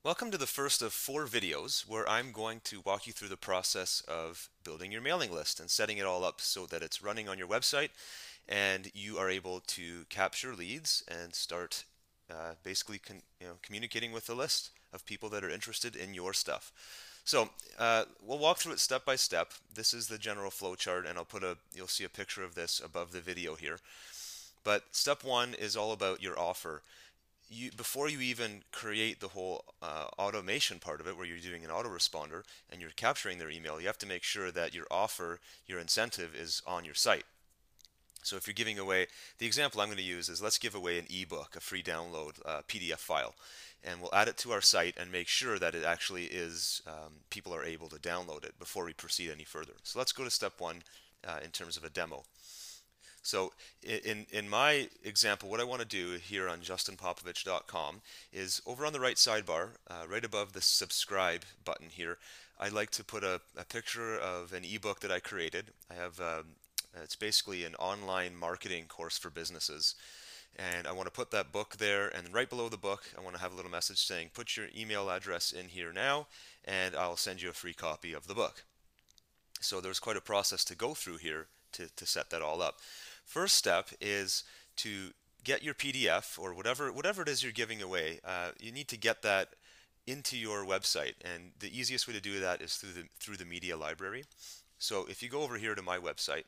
Welcome to the first of 4 videos where I'm going to walk you through the process of building your mailing list and setting it all up so that it's running on your website and you are able to capture leads and start basically communicating with the list of people that are interested in your stuff. So we'll walk through it step by step. This is the general flow chart, and you'll see a picture of this above the video here. But step one is all about your offer. Before you even create the whole automation part of it, where you're doing an autoresponder and you're capturing their email, you have to make sure that your offer, your incentive, is on your site. So if you're giving away, the example I'm going to use is, let's give away an ebook, a free download PDF file, and we'll add it to our site and make sure that it actually is people are able to download it before we proceed any further. So let's go to step one in terms of a demo. So in my example, what I want to do here on justinpopovich.com is, over on the right sidebar, right above the subscribe button here, I'd like to put a picture of an ebook that I created. I have it's basically an online marketing course for businesses, and I want to put that book there. And right below the book, I want to have a little message saying, "Put your email address in here now, and I'll send you a free copy of the book." So there's quite a process to go through here to set that all up. First step is to get your PDF or whatever it is you're giving away. You need to get that into your website, and the easiest way to do that is through the media library. So if you go over here to my website,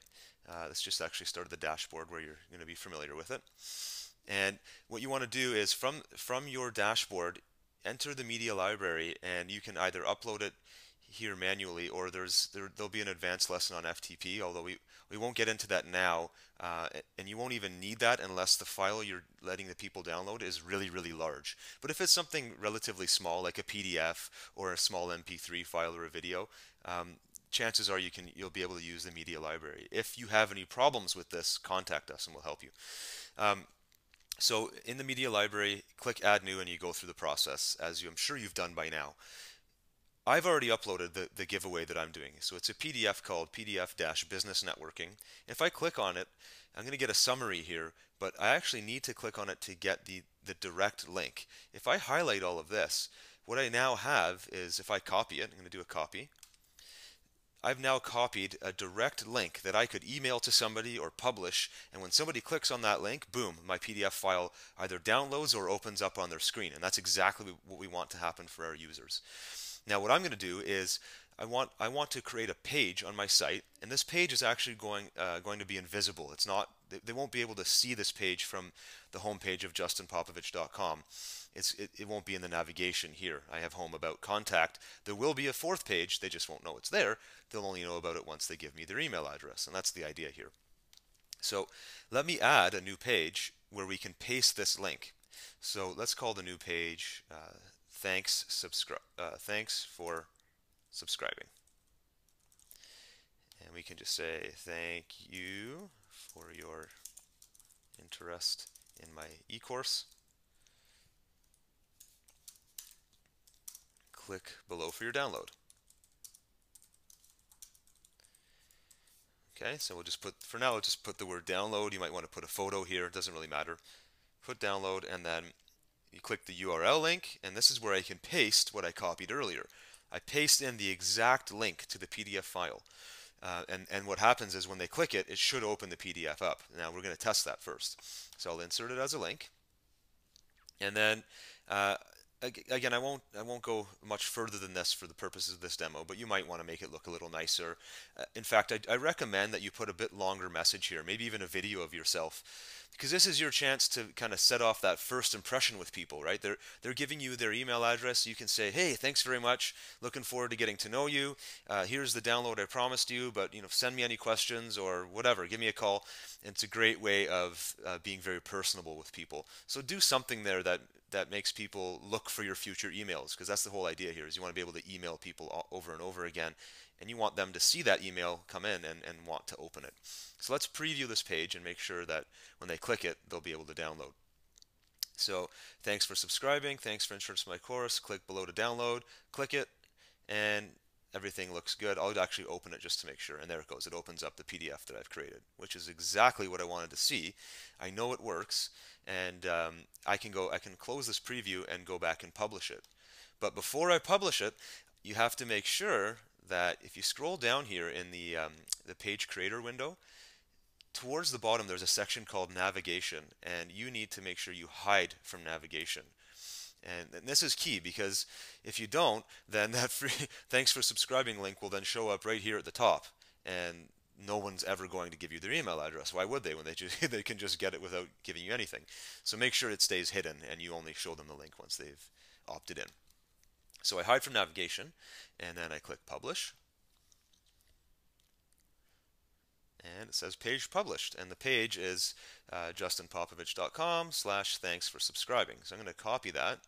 let's just actually start at the dashboard where you're going to be familiar with it. And what you want to do is, from your dashboard, enter the media library, and you can either upload it here manually, or there'll be an advanced lesson on FTP, although we won't get into that now, and you won't even need that unless the file you're letting the people download is really, really large. But if it's something relatively small, like a PDF or a small MP3 file or a video, chances are you'll be able to use the media library. If you have any problems with this, contact us and we'll help you. So in the media library, click Add New, and you go through the process, as I'm sure you've done by now. I've already uploaded the giveaway that I'm doing. So it's a PDF called PDF-Business Networking. If I click on it, I'm going to get a summary here, but I actually need to click on it to get the direct link. If I highlight all of this, what I now have is, if I copy it, I'm going to do a copy. I've now copied a direct link that I could email to somebody or publish, and when somebody clicks on that link, boom, my PDF file either downloads or opens up on their screen. And that's exactly what we want to happen for our users. Now what I'm going to do is, I want to create a page on my site, and this page is actually going to be invisible. It's not, they won't be able to see this page from the home page of justinpopovich.com. It won't be in the navigation here. I have home, about, contact. There will be a fourth page, they just won't know it's there. They'll only know about it once they give me their email address, and that's the idea here. So let me add a new page where we can paste this link. So let's call the new page thanks for subscribing. And we can just say, "Thank you for your interest in my e-course." Click below for your download. Okay, so we'll just put, for now, we'll just put the word download. You might want to put a photo here, it doesn't really matter. Put download, and then you click the URL link, and this is where I can paste what I copied earlier. I paste in the exact link to the PDF file. And what happens is, when they click it, it should open the PDF up. Now we're going to test that first. So I'll insert it as a link, and then again, I won't go much further than this for the purposes of this demo, but you might want to make it look a little nicer. In fact, I recommend that you put a bit longer message here, maybe even a video of yourself, because this is your chance to kind of set off that first impression with people, right? They're giving you their email address. You can say, "Hey, thanks very much. Looking forward to getting to know you. Here's the download I promised you, but send me any questions or whatever. Give me a call." And it's a great way of being very personable with people. So do something there that makes people look for your future emails, because that's the whole idea here, is you want to be able to email people over and over again, and you want them to see that email come in and want to open it. So let's preview this page and make sure that when they click it, they'll be able to download. So thanks for subscribing, thanks for insurance for my course, click below to download, click it, and everything looks good. I'll actually open it just to make sure, and there it goes. It opens up the PDF that I've created, which is exactly what I wanted to see. I know it works, and I can close this preview and go back and publish it. But before I publish it, you have to make sure that if you scroll down here in the page creator window, towards the bottom there's a section called navigation, and you need to make sure you hide from navigation. And this is key, because if you don't, then that free thanks for subscribing link will then show up right here at the top, and no one's ever going to give you their email address. Why would they, when they can just get it without giving you anything? So make sure it stays hidden and you only show them the link once they've opted in. So I hide from navigation, and then I click publish, and it says page published, and the page is justinpopovich.com/thanks for subscribing. So I'm going to copy that.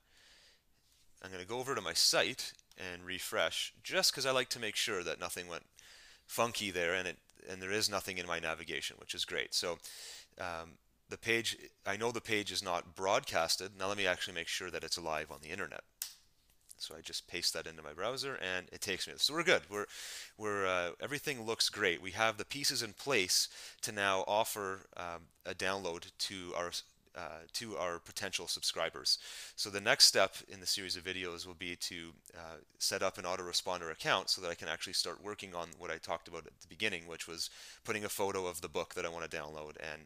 I'm going to go over to my site and refresh, just because I like to make sure that nothing went funky there, and there is nothing in my navigation, which is great. So the page, I know the page is not broadcasted. Now let me actually make sure that it's live on the internet. So I just paste that into my browser, and it takes me. So we're good. Everything looks great. We have the pieces in place to now offer a download to our potential subscribers. So the next step in the series of videos will be to set up an autoresponder account so that I can actually start working on what I talked about at the beginning, which was putting a photo of the book that I want to download and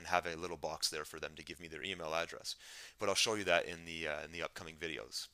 have a little box there for them to give me their email address. But I'll show you that in the upcoming videos.